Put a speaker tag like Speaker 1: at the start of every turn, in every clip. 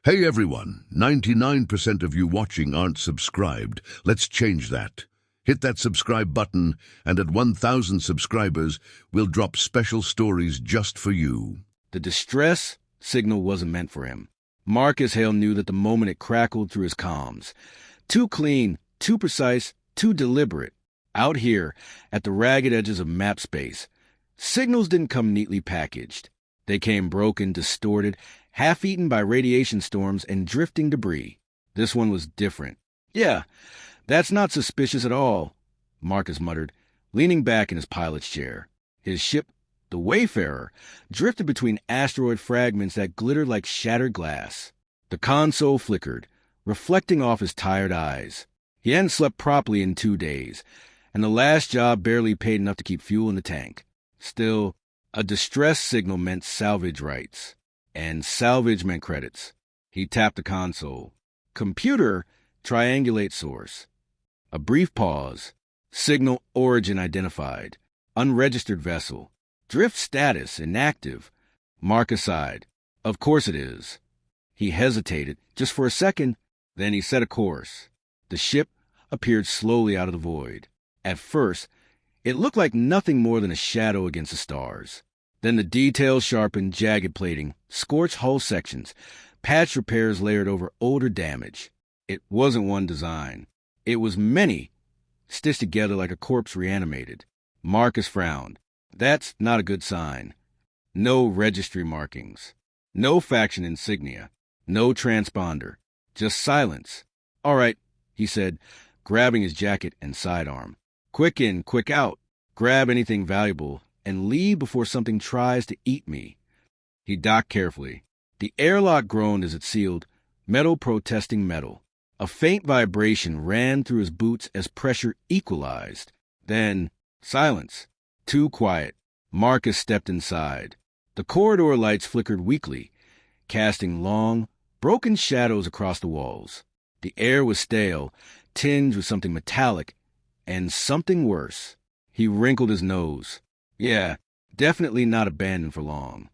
Speaker 1: Hey everyone, 99% of you watching aren't subscribed. Let's change that. Hit that subscribe button, and at 1,000 subscribers, we'll drop special stories just for you.
Speaker 2: The distress signal wasn't meant for him. Marcus Hale knew that the moment it crackled through his comms. Too clean, too precise, too deliberate. Out here, at the ragged edges of map space, signals didn't come neatly packaged. They came broken, distorted, half-eaten by radiation storms and drifting debris. This one was different. Yeah, that's not suspicious at all, Marcus muttered, leaning back in his pilot's chair. His ship, the Wayfarer, drifted between asteroid fragments that glittered like shattered glass. The console flickered, reflecting off his tired eyes. He hadn't slept properly in 2 days, and the last job barely paid enough to keep fuel in the tank. Still, a distress signal meant salvage rights, and salvage meant credits. He tapped the console. Computer, triangulate source. A brief pause. Signal origin identified. Unregistered vessel. Drift status inactive. Marcus sighed. Of course it is. He hesitated just for a second, then he set a course. The ship appeared slowly out of the void. At first, it looked like nothing more than a shadow against the stars. Then the details sharpened, jagged plating, scorched hull sections, patch repairs layered over older damage. It wasn't one design. It was many, stitched together like a corpse reanimated. Marcus frowned. That's not a good sign. No registry markings. No faction insignia. No transponder. Just silence. All right, he said, grabbing his jacket and sidearm. Quick in, quick out. Grab anything valuable and leave before something tries to eat me. He docked carefully. The airlock groaned as it sealed, metal protesting metal. A faint vibration ran through his boots as pressure equalized. Then, silence. Too quiet. Marcus stepped inside. The corridor lights flickered weakly, casting long, broken shadows across the walls. The air was stale, tinged with something metallic, and something worse. He wrinkled his nose. Yeah, definitely not abandoned for long.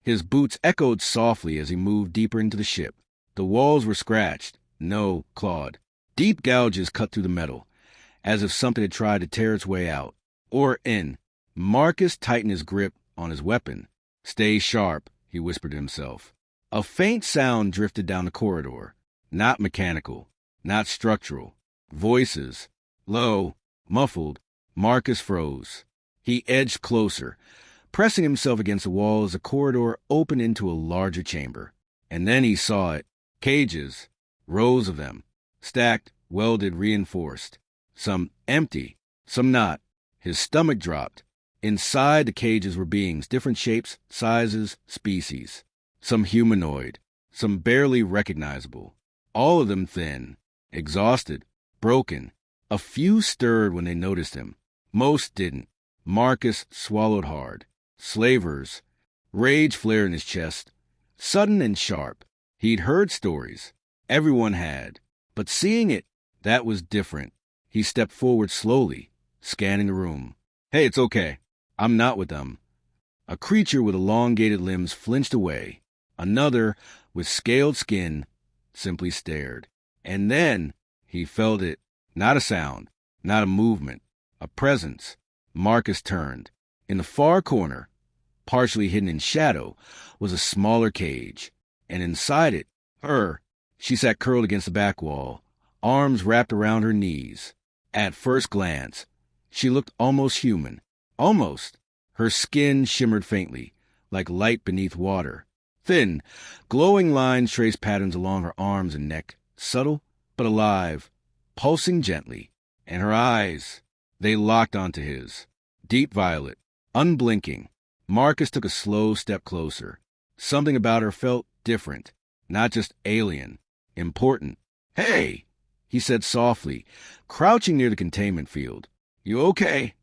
Speaker 2: His boots echoed softly as he moved deeper into the ship. The walls were scratched, no, clawed. Deep gouges cut through the metal, as if something had tried to tear its way out. Or in. Marcus tightened his grip on his weapon. Stay sharp, he whispered to himself. A faint sound drifted down the corridor. Not mechanical, not structural. Voices. Low, muffled. Marcus froze. He edged closer, pressing himself against the wall as the corridor opened into a larger chamber. And then he saw it. Cages. Rows of them. Stacked, welded, reinforced. Some empty, some not. His stomach dropped. Inside the cages were beings, different shapes, sizes, species. Some humanoid, some barely recognizable. All of them thin, exhausted, broken. A few stirred when they noticed him. Most didn't. Marcus swallowed hard. Slavers. Rage flared in his chest. Sudden and sharp. He'd heard stories. Everyone had. But seeing it, that was different. He stepped forward slowly, scanning the room. Hey, it's okay. I'm not with them. A creature with elongated limbs flinched away. Another, with scaled skin, simply stared. And then he felt it. Not a sound, not a movement, a presence. Marcus turned. In the far corner, partially hidden in shadow, was a smaller cage. And inside it, her. She sat curled against the back wall, arms wrapped around her knees. At first glance, she looked almost human. Almost. Her skin shimmered faintly, like light beneath water. Thin, glowing lines traced patterns along her arms and neck, subtle but alive, pulsing gently. And her eyes, they locked onto his. Deep violet, unblinking. Marcus took a slow step closer. Something about her felt different, not just alien, important. Hey, he said softly, crouching near the containment field. You okay?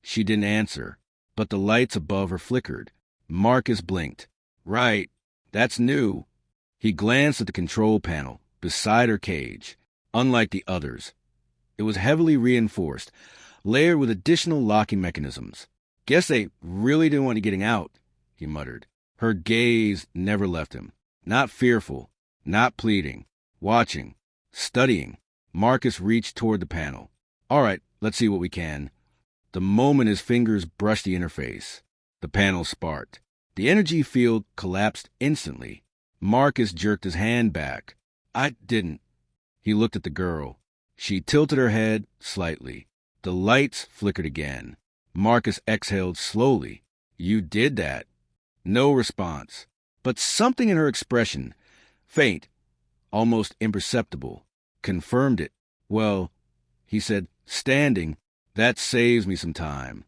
Speaker 2: She didn't answer, but the lights above her flickered. Marcus blinked. Right, that's new. He glanced at the control panel beside her cage. Unlike the others, it was heavily reinforced, layered with additional locking mechanisms. Guess they really didn't want you getting out, he muttered. Her gaze never left him. Not fearful, Not pleading. Watching. Studying. Marcus reached toward the panel. All right, let's see what we can. The moment his fingers brushed the interface, the panel sparked. The energy field collapsed instantly. Marcus jerked his hand back. I didn't. He looked at the girl. She tilted her head slightly. The lights flickered again. Marcus exhaled slowly. You did that. No response. But something in her expression, faint, almost imperceptible, confirmed it. Well, he said, standing, that saves me some time.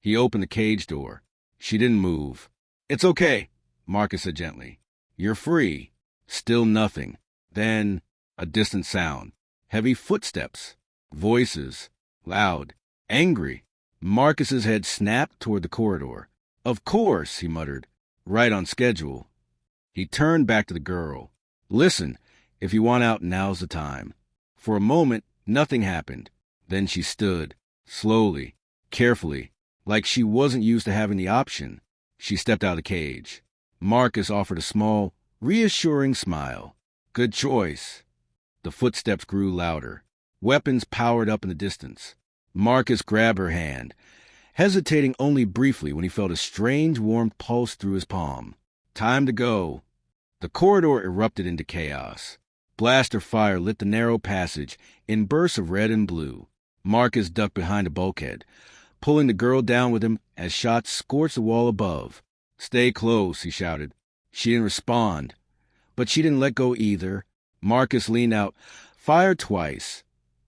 Speaker 2: He opened the cage door. She didn't move. It's okay, Marcus said gently. You're free. Still nothing. Then a distant sound. Heavy footsteps. Voices. Loud. Angry. Marcus's head snapped toward the corridor. Of course, he muttered. Right on schedule. He turned back to the girl. Listen, if you want out, now's the time. For a moment, nothing happened. Then she stood, slowly, carefully, like she wasn't used to having the option. She stepped out of the cage. Marcus offered a small, reassuring smile. Good choice. The footsteps grew louder. Weapons powered up in the distance. Marcus grabbed her hand, hesitating only briefly when he felt a strange warm pulse through his palm. Time to go. The corridor erupted into chaos. Blaster fire lit the narrow passage in bursts of red and blue. Marcus ducked behind a bulkhead, pulling the girl down with him as shots scorched the wall above. Stay close, he shouted. She didn't respond, but she didn't let go either. Marcus leaned out, fired twice.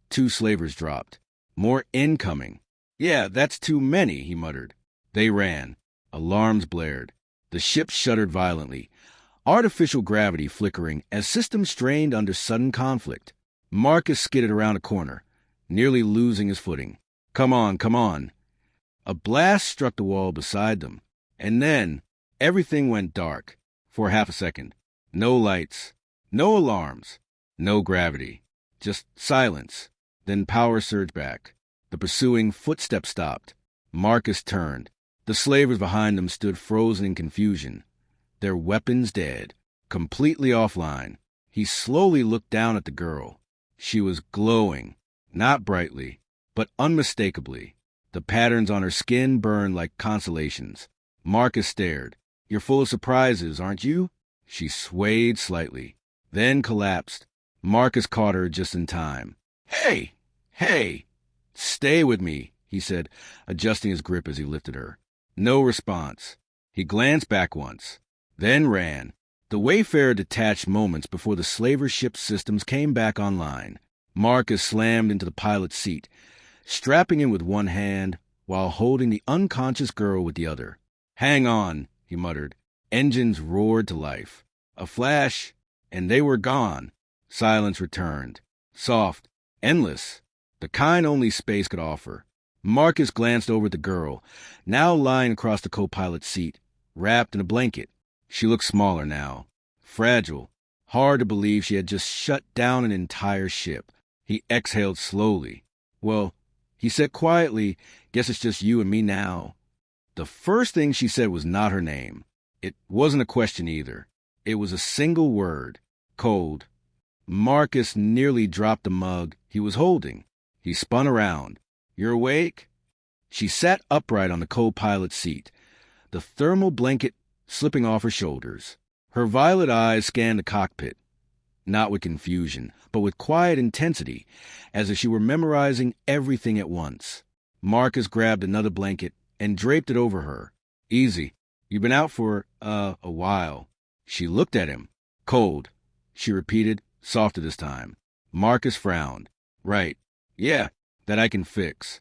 Speaker 2: 2 slavers dropped. More incoming. Yeah, that's too many, he muttered. They ran. Alarms blared. The ship shuddered violently, artificial gravity flickering as systems strained under sudden conflict. Marcus skidded around a corner, nearly losing his footing. Come on, come on. A blast struck the wall beside them, and then everything went dark for half a second. No lights, no alarms, no gravity, just silence. Then power surged back. The pursuing footsteps stopped. Marcus turned. The slavers behind them stood frozen in confusion, their weapons dead, completely offline. He slowly looked down at the girl. She was glowing, not brightly, but unmistakably. The patterns on her skin burned like constellations. Marcus stared. You're full of surprises, aren't you? She swayed slightly, then collapsed. Marcus caught her just in time. Hey! Hey! Stay with me, he said, adjusting his grip as he lifted her. No response. He glanced back once, then ran. The Wayfarer detached moments before the slaver ship systems came back online. Marcus slammed into the pilot's seat, strapping in with one hand while holding the unconscious girl with the other. Hang on, he muttered. Engines roared to life. A flash, and they were gone. Silence returned. Soft, endless, the kind only space could offer. Marcus glanced over at the girl, now lying across the co-pilot's seat, wrapped in a blanket. She looked smaller now, fragile. Hard to believe she had just shut down an entire ship. He exhaled slowly. Well, he said quietly, guess it's just you and me now. The first thing she said was not her name. It wasn't a question either. It was a single word. Cold. Marcus nearly dropped the mug he was holding. He spun around. You're awake? She sat upright on the co-pilot's seat, the thermal blanket slipping off her shoulders. Her violet eyes scanned the cockpit, not with confusion, but with quiet intensity, as if she were memorizing everything at once. Marcus grabbed another blanket and draped it over her. Easy. You've been out for, a while. She looked at him. Cold, she repeated, softer this time. Marcus frowned. Right. Yeah, that I can fix.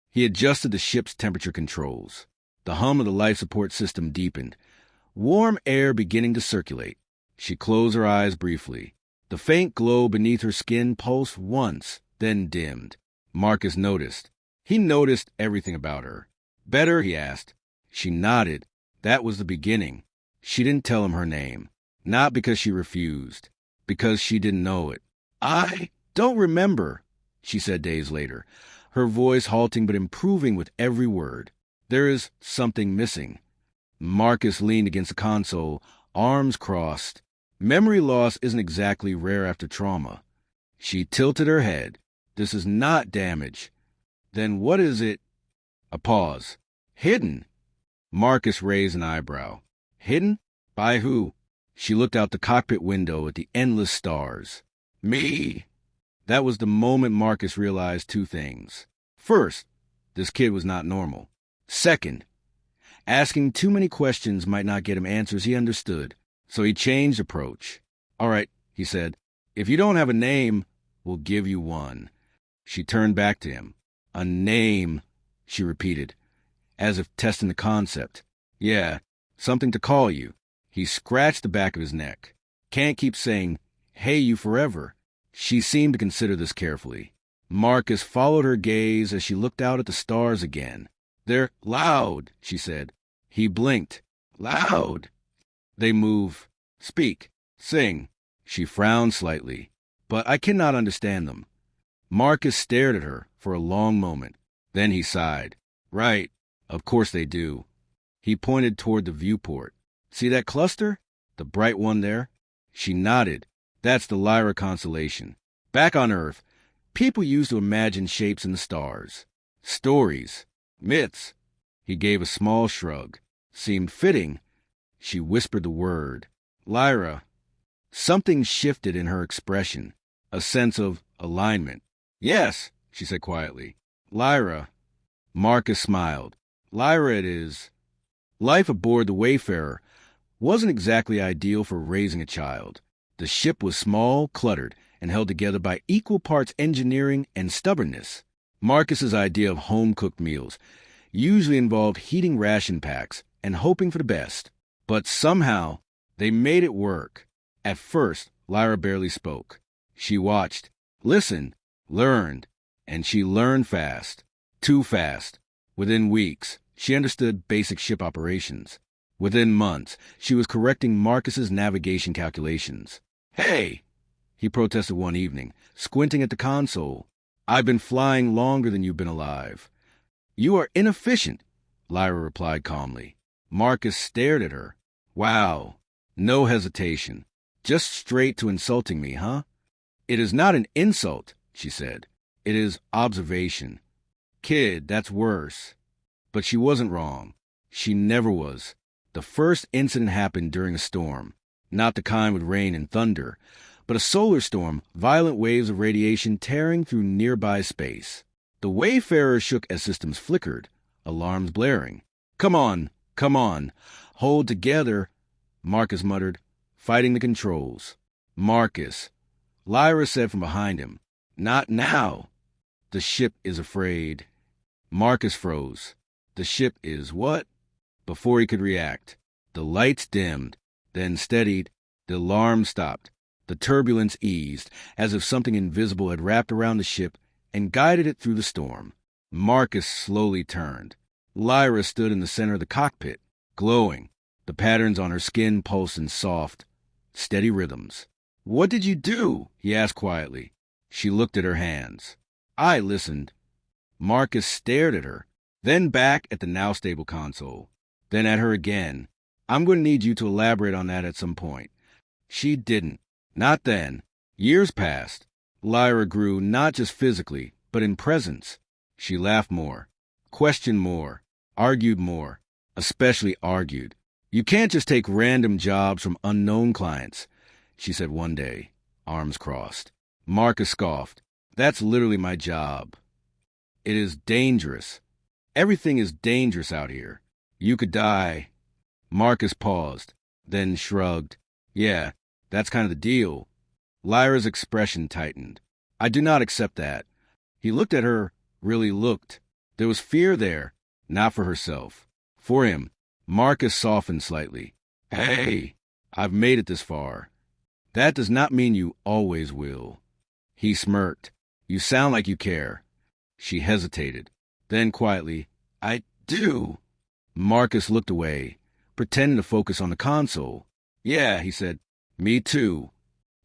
Speaker 2: He adjusted the ship's temperature controls. The hum of the life support system deepened, warm air beginning to circulate. She closed her eyes briefly. The faint glow beneath her skin pulsed once, then dimmed. Marcus noticed. He noticed everything about her. Better, he asked. She nodded. That was the beginning. She didn't tell him her name. Not because she refused. Because she didn't know it. I don't remember, she said days later, her voice halting but improving with every word. There is something missing. Marcus leaned against the console, arms crossed. Memory loss isn't exactly rare after trauma. She tilted her head. This is not damage. Then what is it? A pause. Hidden. Marcus raised an eyebrow. Hidden? By who? She looked out the cockpit window at the endless stars. Me. That was the moment Marcus realized two things. First, this kid was not normal. Second, asking too many questions might not get him answers he understood, so he changed approach. All right, he said, if you don't have a name, we'll give you one. She turned back to him. A name, she repeated, as if testing the concept. Yeah, something to call you. He scratched the back of his neck. Can't keep saying, hey, you forever. She seemed to consider this carefully. Marcus followed her gaze as she looked out at the stars again. They're loud, she said. He blinked. Loud. They move. Speak. Sing. She frowned slightly. But I cannot understand them. Marcus stared at her for a long moment. Then he sighed. Right. Of course they do. He pointed toward the viewport. See that cluster? The bright one there? She nodded. That's the Lyra constellation. Back on Earth, people used to imagine shapes in the stars. Stories. Myths. He gave a small shrug. Seemed fitting. She whispered the word. Lyra. Something shifted in her expression. A sense of alignment. Yes, she said quietly. Lyra. Marcus smiled. Lyra it is. Life aboard the Wayfarer wasn't exactly ideal for raising a child. The ship was small, cluttered, and held together by equal parts engineering and stubbornness. Marcus's idea of home-cooked meals usually involved heating ration packs and hoping for the best. But somehow, they made it work. At first, Lyra barely spoke. She watched, listened, learned, and she learned fast. Too fast. Within weeks, she understood basic ship operations. Within months, she was correcting Marcus's navigation calculations. Hey, he protested one evening, squinting at the console. I've been flying longer than you've been alive. You are inefficient, Lyra replied calmly. Marcus stared at her. Wow. No hesitation. Just straight to insulting me, huh? It is not an insult, she said. It is observation. Kid, that's worse. But she wasn't wrong. She never was. The first incident happened during a storm. Not the kind with rain and thunder, but a solar storm, violent waves of radiation tearing through nearby space. The Wayfarer shook as systems flickered, alarms blaring. Come on, hold together, Marcus muttered, fighting the controls. Marcus, Lyra said from behind him. Not now. The ship is afraid. Marcus froze. The ship is what? Before he could react, the lights dimmed, then steadied, the alarm stopped. The turbulence eased, as if something invisible had wrapped around the ship and guided it through the storm. Marcus slowly turned. Lyra stood in the center of the cockpit, glowing. The patterns on her skin pulsed in soft, steady rhythms. What did you do? He asked quietly. She looked at her hands. I listened. Marcus stared at her, then back at the now stable console, then at her again. I'm going to need you to elaborate on that at some point. She didn't. Not then. Years passed. Lyra grew not just physically, but in presence. She laughed more, questioned more, argued more, especially argued. You can't just take random jobs from unknown clients, she said one day, arms crossed. Marcus scoffed. That's literally my job. It is dangerous. Everything is dangerous out here. You could die. Marcus paused, then shrugged. Yeah, that's kind of the deal. Lyra's expression tightened. I do not accept that. He looked at her, really looked. There was fear there, not for herself. For him. Marcus softened slightly. Hey, I've made it this far. That does not mean you always will. He smirked. You sound like you care. She hesitated. Then quietly, I do. Marcus looked away, pretending to focus on the console. Yeah, he said. Me too.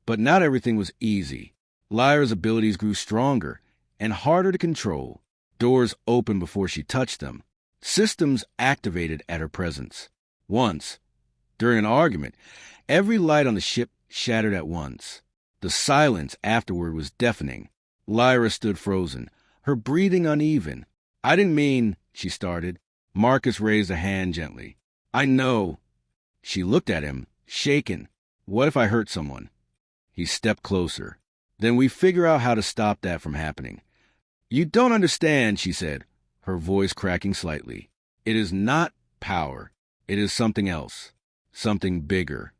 Speaker 2: But not everything was easy. Lyra's abilities grew stronger and harder to control. Doors opened before she touched them. Systems activated at her presence. Once, during an argument, every light on the ship shattered at once. The silence afterward was deafening. Lyra stood frozen, her breathing uneven. "I didn't mean," she started. Marcus raised a hand gently. "I know." She looked at him, shaken. "What if I hurt someone?" He stepped closer. "Then we figure out how to stop that from happening." "You don't understand," she said, her voice cracking slightly. "It is not power. It is something else. Something bigger."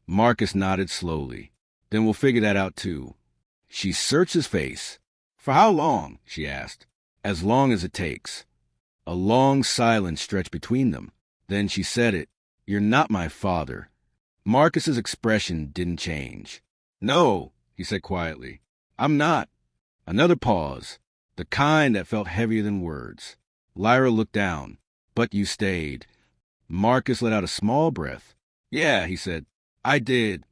Speaker 2: Marcus nodded slowly. "Then we'll figure that out too." She searched his face. "For how long?" she asked. "As long as it takes." A long silence stretched between them. Then she said it. "You're not my father." Marcus's expression didn't change. "No," he said quietly. "I'm not." Another pause, the kind that felt heavier than words. Lyra looked down. "But you stayed." Marcus let out a small breath. "Yeah," he said. "I did."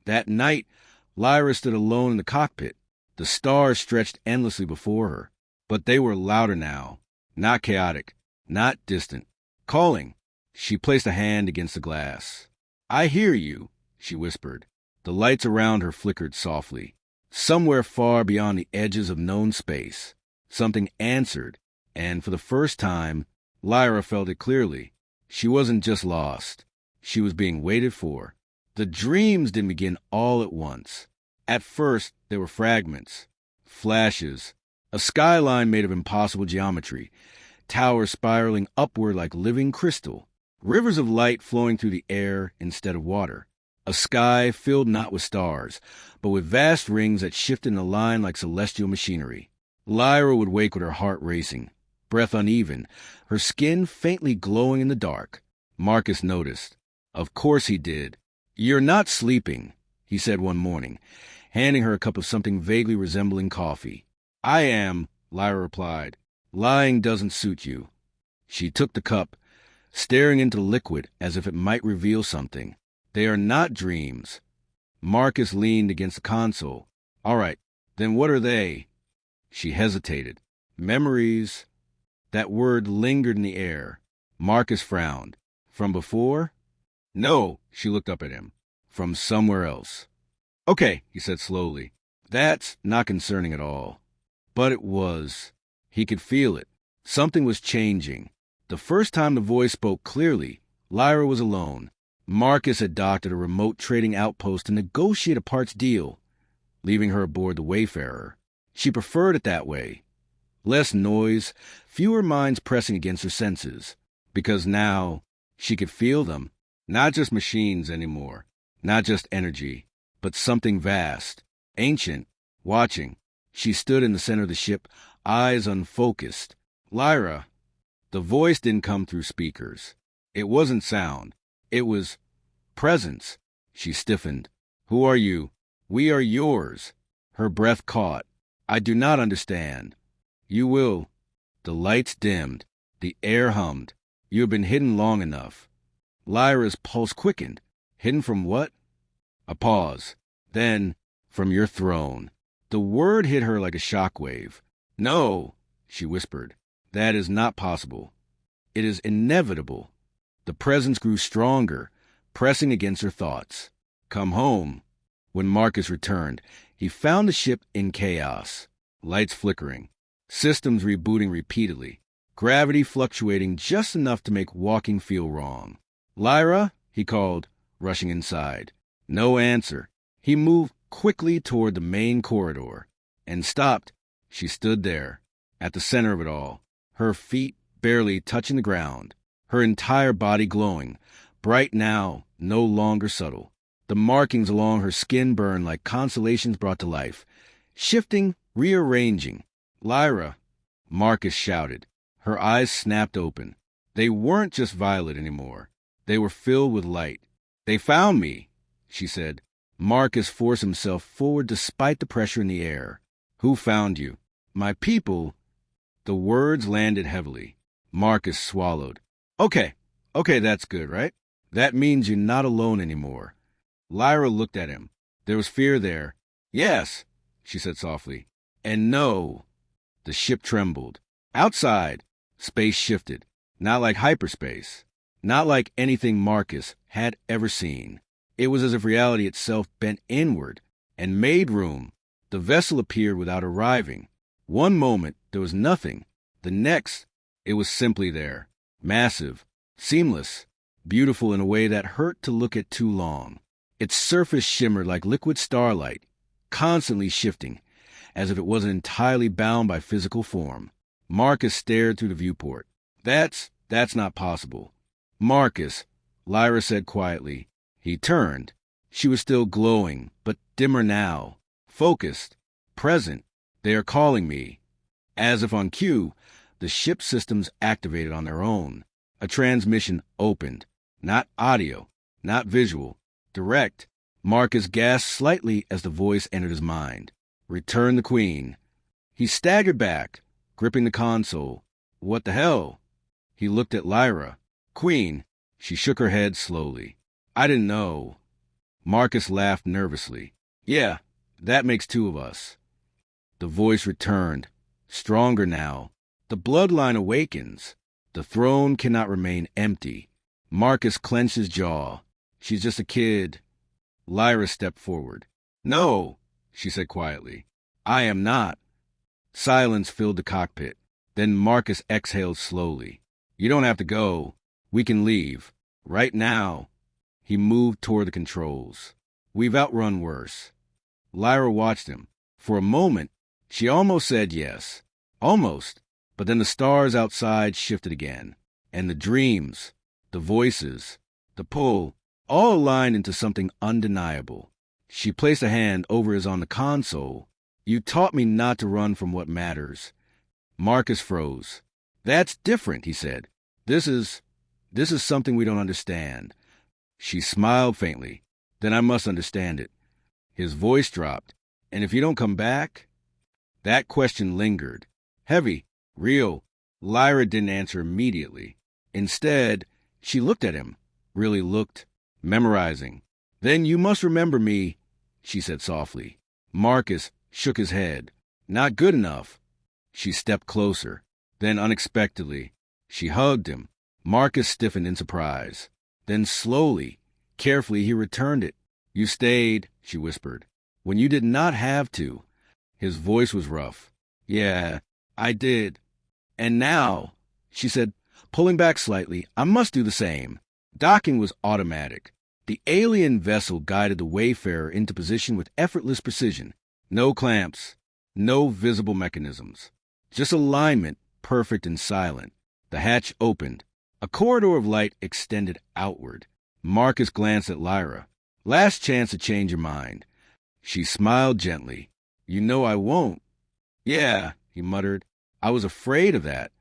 Speaker 2: That night, Lyra stood alone in the cockpit. The stars stretched endlessly before her, but they were louder now, not chaotic, not distant. Calling. She placed a hand against the glass. "I hear you," she whispered. The lights around her flickered softly. Somewhere far beyond the edges of known space, something answered, and for the first time, Lyra felt it clearly. She wasn't just lost. She was being waited for. The dreams didn't begin all at once. At first, they were fragments, flashes, a skyline made of impossible geometry, towers spiraling upward like living crystal, rivers of light flowing through the air instead of water, a sky filled not with stars, but with vast rings that shifted in a line like celestial machinery. Lyra would wake with her heart racing, breath uneven, her skin faintly glowing in the dark. Marcus noticed. Of course he did. "You're not sleeping," he said one morning, handing her a cup of something vaguely resembling coffee. "I am," Lyra replied. "Lying doesn't suit you." She took the cup, staring into the liquid as if it might reveal something. "They are not dreams." Marcus leaned against the console. "All right, then what are they?" She hesitated. "Memories." That word lingered in the air. Marcus frowned. "From before?" "No," she looked up at him. "From somewhere else." "Okay," he said slowly. "That's not concerning at all." But it was. He could feel it. Something was changing. The first time the voice spoke clearly, Lyra was alone. Marcus had docked at a remote trading outpost to negotiate a parts deal, leaving her aboard the Wayfarer. She preferred it that way. Less noise, fewer minds pressing against her senses. Because now she could feel them. Not just machines anymore. Not just energy. But something vast, ancient, watching. She stood in the center of the ship, eyes unfocused. "Lyra." The voice didn't come through speakers. It wasn't sound. It was presence. She stiffened. "Who are you?" "We are yours." Her breath caught. "I do not understand." "You will." The lights dimmed. The air hummed. "You have been hidden long enough." Lyra's pulse quickened. "Hidden from what?" A pause. Then, "From your throne." The word hit her like a shockwave. "No," she whispered. "That is not possible. It is inevitable." The presence grew stronger, pressing against her thoughts. "Come home." When Marcus returned, he found the ship in chaos. Lights flickering. Systems rebooting repeatedly. Gravity fluctuating just enough to make walking feel wrong. "Lyra," he called, rushing inside. No answer. He moved quickly toward the main corridor and stopped. She stood there, at the center of it all, her feet barely touching the ground, her entire body glowing, bright now, no longer subtle. The markings along her skin burned like constellations brought to life, shifting, rearranging. "Lyra," Marcus shouted. Her eyes snapped open. They weren't just violet anymore. They were filled with light. "They found me," she said. Marcus forced himself forward despite the pressure in the air. "Who found you?" "My people." The words landed heavily. Marcus swallowed. Okay, that's good, right? That means you're not alone anymore." Lyra looked at him. There was fear there. "Yes," she said softly. "And no." The ship trembled. Outside, space shifted. Not like hyperspace. Not like anything Marcus had ever seen. It was as if reality itself bent inward and made room. The vessel appeared without arriving. One moment, there was nothing. The next, it was simply there. Massive, seamless, beautiful in a way that hurt to look at too long. Its surface shimmered like liquid starlight, constantly shifting, as if it wasn't entirely bound by physical form. Marcus stared through the viewport. That's not possible. Marcus, Lyra said quietly. He turned. She was still glowing, but dimmer now. Focused. Present. They are calling me. As if on cue, the ship systems activated on their own. A transmission opened. Not audio. Not visual. Direct. Marcus gasped slightly as the voice entered his mind. Return the Queen. He staggered back, gripping the console. What the hell? He looked at Lyra. Queen. She shook her head slowly. I didn't know. Marcus laughed nervously. Yeah, that makes two of us. The voice returned, stronger now. The bloodline awakens. The throne cannot remain empty. Marcus clenched his jaw. She's just a kid. Lyra stepped forward. No, she said quietly. I am not. Silence filled the cockpit. Then Marcus exhaled slowly. You don't have to go. We can leave. Right now. He moved toward the controls. We've outrun worse. Lyra watched him. For a moment, she almost said yes. Almost. But then the stars outside shifted again. And the dreams, the voices, the pull, all aligned into something undeniable. She placed a hand over his on the console. You taught me not to run from what matters. Marcus froze. That's different, he said. This is something we don't understand. She smiled faintly. Then I must understand it. His voice dropped. And if you don't come back? That question lingered. Heavy, real. Lyra didn't answer immediately. Instead, she looked at him. Really looked. Memorizing. Then you must remember me, she said softly. Marcus shook his head. Not good enough. She stepped closer. Then unexpectedly, she hugged him. Marcus stiffened in surprise. Then slowly, carefully, he returned it. You stayed, she whispered, when you did not have to. His voice was rough. Yeah, I did. And now, she said, pulling back slightly, I must do the same. Docking was automatic. The alien vessel guided the wayfarer into position with effortless precision. No clamps, no visible mechanisms. Just alignment, perfect and silent. The hatch opened. A corridor of light extended outward. Marcus glanced at Lyra. Last chance to change your mind. She smiled gently. You know I won't. Yeah, he muttered. I was afraid of that.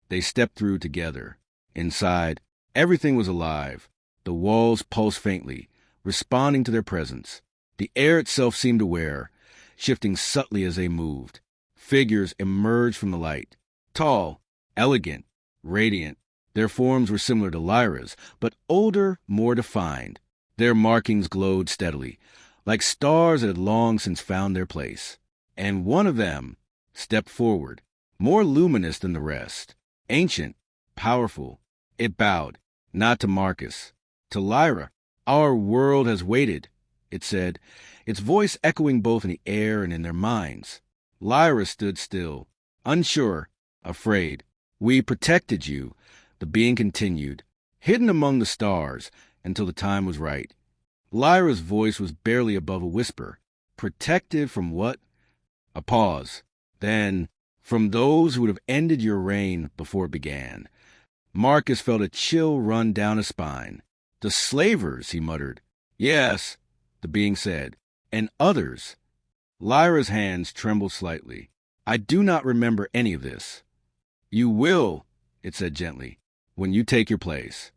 Speaker 2: They stepped through together. Inside, everything was alive. The walls pulsed faintly, responding to their presence. The air itself seemed aware, shifting subtly as they moved. Figures emerged from the light. Tall, elegant, radiant. Their forms were similar to Lyra's, but older, more defined. Their markings glowed steadily, like stars that had long since found their place. And one of them stepped forward, more luminous than the rest. Ancient, powerful. It bowed, not to Marcus, to Lyra. Our world has waited, it said, its voice echoing both in the air and in their minds. Lyra stood still, unsure, afraid. We protected you, the being continued, hidden among the stars until the time was right. Lyra's voice was barely above a whisper. Protected from what? A pause. Then, from those who would have ended your reign before it began. Marcus felt a chill run down his spine. The slavers, he muttered. Yes, the being said. And others. Lyra's hands trembled slightly. I do not remember any of this. You will, it said gently, when you take your place.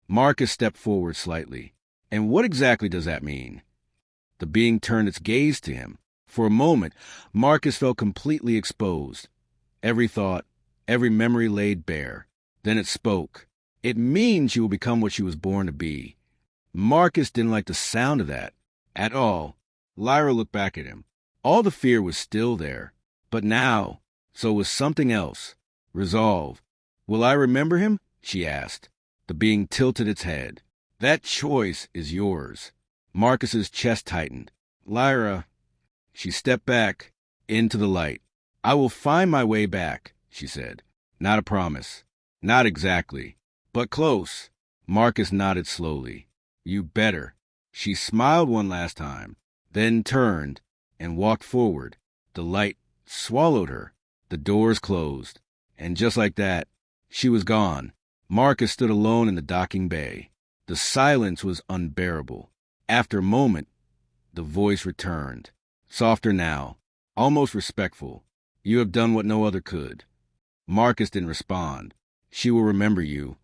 Speaker 2: Marcus stepped forward slightly. And what exactly does that mean? The being turned its gaze to him. For a moment, Marcus felt completely exposed. Every thought, every memory laid bare. Then it spoke. It means she will become what she was born to be. Marcus didn't like the sound of that. At all. Lyra looked back at him. All the fear was still there. But now, so was something else. Resolve. Will I remember him? She asked. The being tilted its head. That choice is yours. Marcus's chest tightened. Lyra, she stepped back into the light. I will find my way back, she said. Not a promise. Not exactly, but close. Marcus nodded slowly. You better. She smiled one last time, then turned and walked forward. The light swallowed her. The doors closed. And just like that, she was gone. Marcus stood alone in the docking bay. The silence was unbearable. After a moment, the voice returned. Softer now, almost respectful. You have done what no other could. Marcus didn't respond. She will remember you.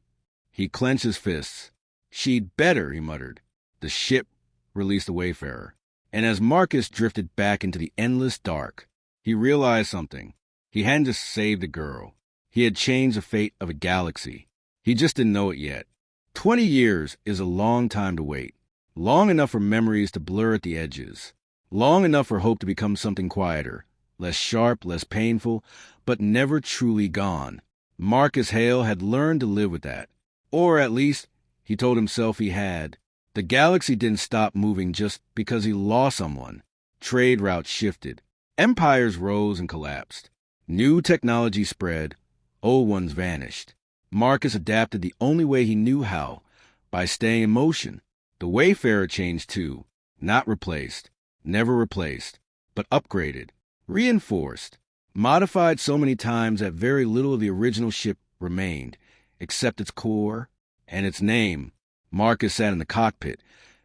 Speaker 2: He clenched his fists. She'd better, he muttered. The ship released the Wayfarer. And as Marcus drifted back into the endless dark, he realized something. He hadn't just saved a girl. He had changed the fate of a galaxy. He just didn't know it yet. 20 years is a long time to wait. Long enough for memories to blur at the edges. Long enough for hope to become something quieter. Less sharp, less painful, but never truly gone. Marcus Hale had learned to live with that. Or at least, he told himself he had. The galaxy didn't stop moving just because he lost someone. Trade routes shifted. Empires rose and collapsed. New technology spread. Old ones vanished. Marcus adapted the only way he knew how, by staying in motion. The Wayfarer changed too. Not replaced. Never replaced. But upgraded. Reinforced. Modified so many times that very little of the original ship remained, except its core and its name. Marcus sat in the cockpit,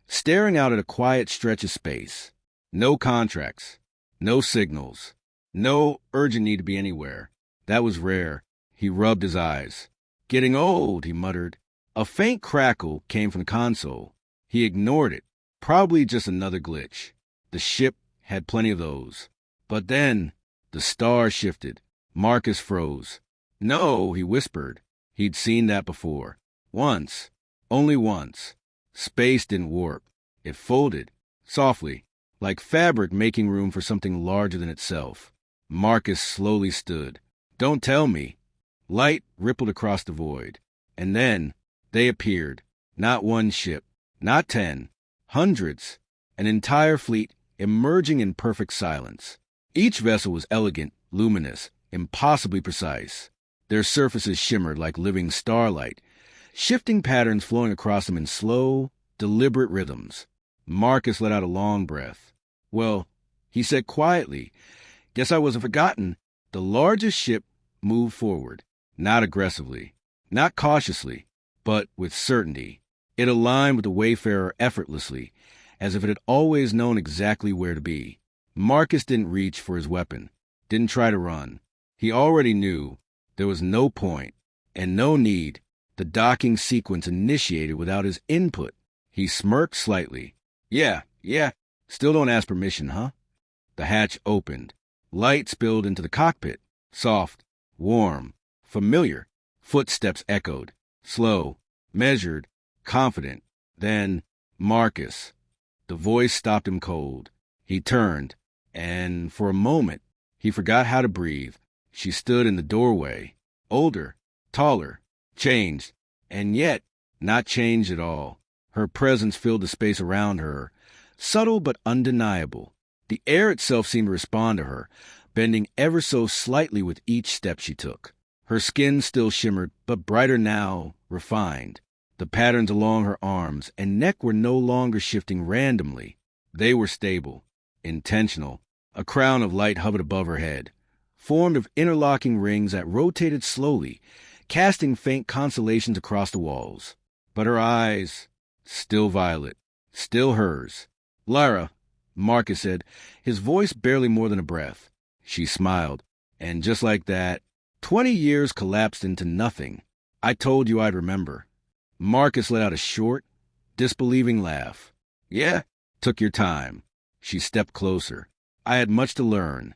Speaker 2: staring out at a quiet stretch of space. No contracts. No signals. No urgent need to be anywhere. That was rare. He rubbed his eyes. Getting old, he muttered. A faint crackle came from the console. He ignored it. Probably just another glitch. The ship had plenty of those. But then, the star shifted. Marcus froze. No, he whispered. He'd seen that before. Once. Only once. Space didn't warp. It folded. Softly. Like fabric making room for something larger than itself. Marcus slowly stood. Don't tell me. Light rippled across the void. And then, they appeared. Not one ship. Not 10. Hundreds. An entire fleet emerging in perfect silence. Each vessel was elegant, luminous, impossibly precise. Their surfaces shimmered like living starlight, shifting patterns flowing across them in slow, deliberate rhythms. Marcus let out a long breath. Well, he said quietly, guess I wasn't forgotten. The largest ship moved forward, not aggressively, not cautiously, but with certainty. It aligned with the Wayfarer effortlessly, as if it had always known exactly where to be. Marcus didn't reach for his weapon, didn't try to run. He already knew there was no point and no need. The docking sequence initiated without his input. He smirked slightly. Yeah, still don't ask permission, huh? The hatch opened. Light spilled into the cockpit. Soft, warm, familiar. Footsteps echoed. Slow, measured, confident. Then, Marcus. The voice stopped him cold. He turned, and for a moment, he forgot how to breathe. She stood in the doorway. Older, taller, changed, and yet not changed at all. Her presence filled the space around her, subtle but undeniable. The air itself seemed to respond to her, bending ever so slightly with each step she took. Her skin still shimmered, but brighter now, refined. The patterns along her arms and neck were no longer shifting randomly. They were stable, intentional. A crown of light hovered above her head, formed of interlocking rings that rotated slowly, casting faint constellations across the walls. But her eyes, still violet, still hers. Lyra, Marcus said, his voice barely more than a breath. She smiled, and just like that, 20 years collapsed into nothing. I told you I'd remember. Marcus let out a short, disbelieving laugh. Yeah, took your time. She stepped closer. I had much to learn.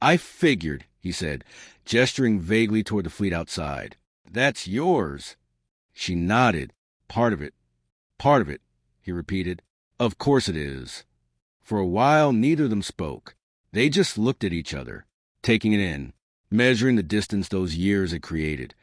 Speaker 2: I figured, he said, gesturing vaguely toward the fleet outside. That's yours. She nodded. Part of it, he repeated. Of course it is. For a while, neither of them spoke. They just looked at each other, taking it in, measuring the distance those years had created,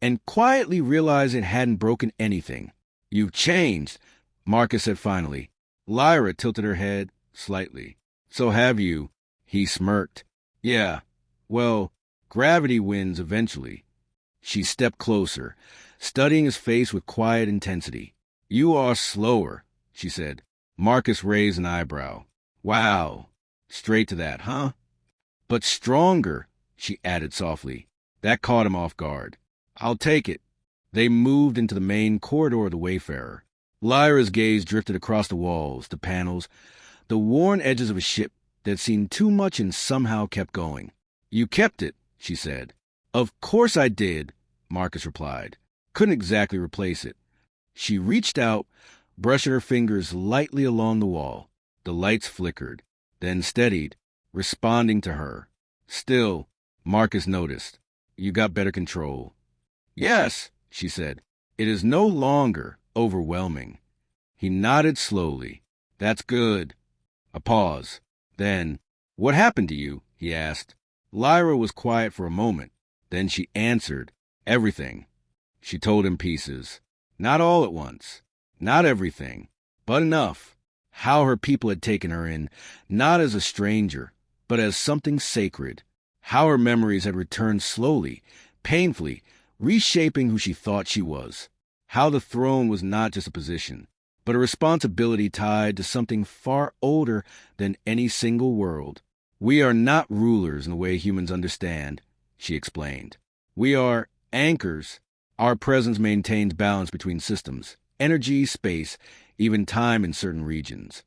Speaker 2: and quietly realized it hadn't broken anything. You've changed, Marcus said finally. Lyra tilted her head slightly. So have you. He smirked. Yeah. Well, gravity wins eventually. She stepped closer, studying his face with quiet intensity. You are slower, she said. Marcus raised an eyebrow. Wow. Straight to that, huh? But stronger, she added softly. That caught him off guard. I'll take it. They moved into the main corridor of the Wayfarer. Lyra's gaze drifted across the walls, the panels, the worn edges of a ship that had seen too much and somehow kept going. You kept it, she said. Of course I did, Marcus replied. Couldn't exactly replace it. She reached out, brushing her fingers lightly along the wall. The lights flickered, then steadied, responding to her. Still, Marcus noticed. You got better control. Yes, she said. It is no longer overwhelming. He nodded slowly. That's good. A pause. Then, what happened to you? He asked. Lyra was quiet for a moment. Then she answered. Everything. She told him pieces. Not all at once. Not everything. But enough. How her people had taken her in, not as a stranger, but as something sacred. How her memories had returned slowly, painfully, reshaping who she thought she was. How the throne was not just a position, but a responsibility tied to something far older than any single world. We are not rulers in the way humans understand, she explained. We are anchors. Our presence maintains balance between systems, energy, space, even time in certain regions.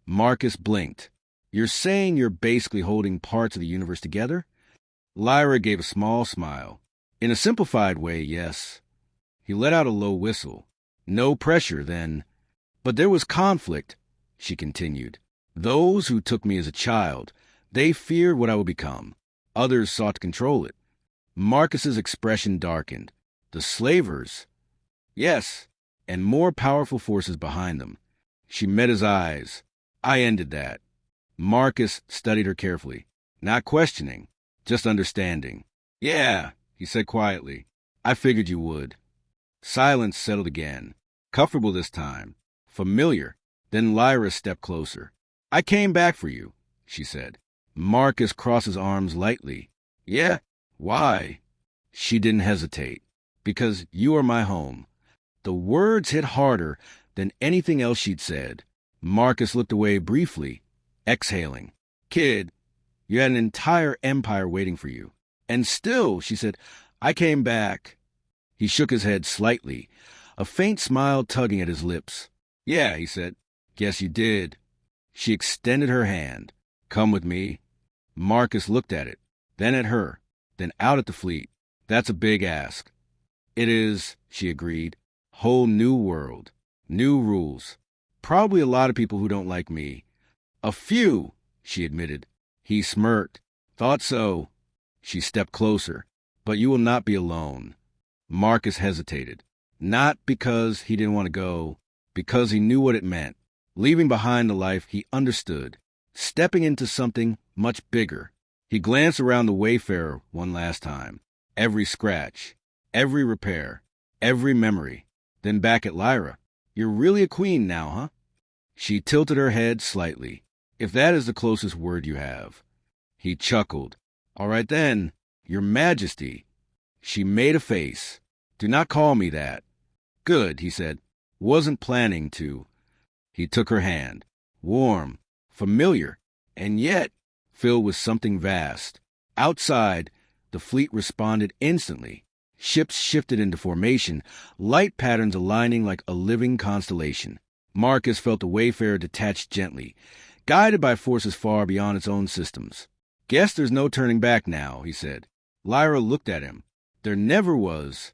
Speaker 2: Marcus blinked. You're saying you're basically holding parts of the universe together? Lyra gave a small smile. In a simplified way, yes. He let out a low whistle. No pressure, then. But there was conflict, she continued. Those who took me as a child, they feared what I would become. Others sought to control it. Marcus's expression darkened. The slavers? Yes, and more powerful forces behind them. She met his eyes. I ended that. Marcus studied her carefully, not questioning, just understanding. Yeah, he said quietly. I figured you would. Silence settled again. Comfortable this time. Familiar. Then Lyra stepped closer. I came back for you, she said. Marcus crossed his arms lightly. Yeah? Why? She didn't hesitate. Because you are my home. The words hit harder than anything else she'd said. Marcus looked away briefly, exhaling. Kid, you had an entire empire waiting for you. And still, she said, I came back. He shook his head slightly, a faint smile tugging at his lips. Yeah, he said. Guess you did. She extended her hand. Come with me. Marcus looked at it, then at her, then out at the fleet. That's a big ask. It is, she agreed. Whole new world. New rules. Probably a lot of people who don't like me. A few, she admitted. He smirked. Thought so. She stepped closer. But you will not be alone. Marcus hesitated. Not because he didn't want to go, because he knew what it meant. Leaving behind the life he understood. Stepping into something much bigger. He glanced around the Wayfarer one last time. Every scratch. Every repair. Every memory. Then back at Lyra. You're really a queen now, huh? She tilted her head slightly. If that is the closest word you have. He chuckled. All right then, Your Majesty. She made a face. Do not call me that. Good, he said. Wasn't planning to. He took her hand. Warm, familiar, and yet filled with something vast. Outside, the fleet responded instantly. Ships shifted into formation, light patterns aligning like a living constellation. Marcus felt the Wayfarer detach gently, guided by forces far beyond its own systems. Guess there's no turning back now, he said. Lyra looked at him. There never was.